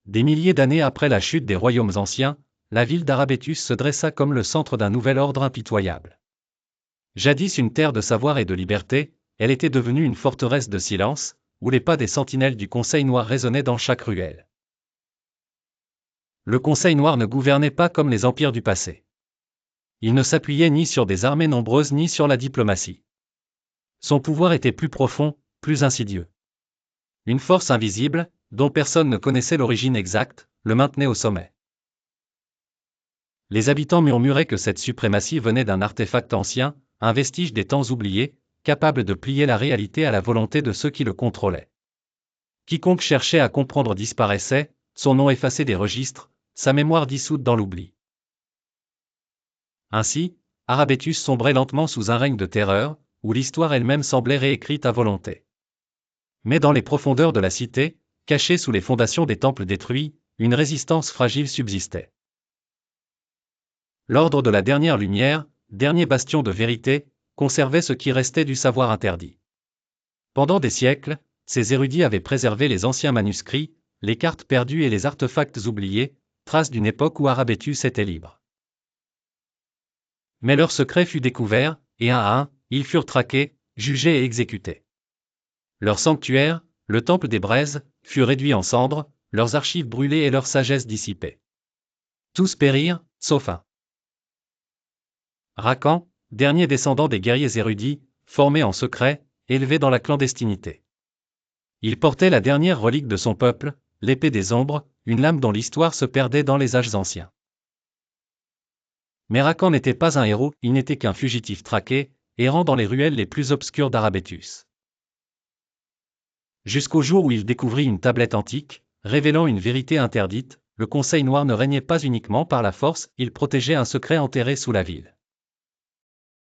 Des milliers d'années après la chute des royaumes anciens, la ville d'Arabétus se dressa comme le centre d'un nouvel ordre impitoyable. Jadis une terre de savoir et de liberté, elle était devenue une forteresse de silence, où les pas des sentinelles du Conseil Noir résonnaient dans chaque ruelle. Le Conseil Noir ne gouvernait pas comme les empires du passé. Il ne s'appuyait ni sur des armées nombreuses ni sur la diplomatie. Son pouvoir était plus profond, plus insidieux. Une force invisible, dont personne ne connaissait l'origine exacte, le maintenait au sommet. Les habitants murmuraient que cette suprématie venait d'un artefact ancien, un vestige des temps oubliés, capable de plier la réalité à la volonté de ceux qui le contrôlaient. Quiconque cherchait à comprendre disparaissait, son nom effacé des registres, sa mémoire dissoute dans l'oubli. Ainsi, Arabétus sombrait lentement sous un règne de terreur, où l'histoire elle-même semblait réécrite à volonté. Mais dans les profondeurs de la cité, cachée sous les fondations des temples détruits, une résistance fragile subsistait. L'ordre de la dernière lumière, dernier bastion de vérité, conservait ce qui restait du savoir interdit. Pendant des siècles, ces érudits avaient préservé les anciens manuscrits, les cartes perdues et les artefacts oubliés, traces d'une époque où Arabétus était libre. Mais leur secret fut découvert, et un à un, ils furent traqués, jugés et exécutés. Leur sanctuaire, le temple des braises, fut réduit en cendres, leurs archives brûlées et leur sagesse dissipée. Tous périrent, sauf un. Racan, dernier descendant des guerriers érudits, formé en secret, élevé dans la clandestinité. Il portait la dernière relique de son peuple, l'épée des ombres, une lame dont l'histoire se perdait dans les âges anciens. Mais Racan n'était pas un héros, il n'était qu'un fugitif traqué, errant dans les ruelles les plus obscures d'Arabétus. Jusqu'au jour où il découvrit une tablette antique, révélant une vérité interdite, le Conseil Noir ne régnait pas uniquement par la force, il protégeait un secret enterré sous la ville.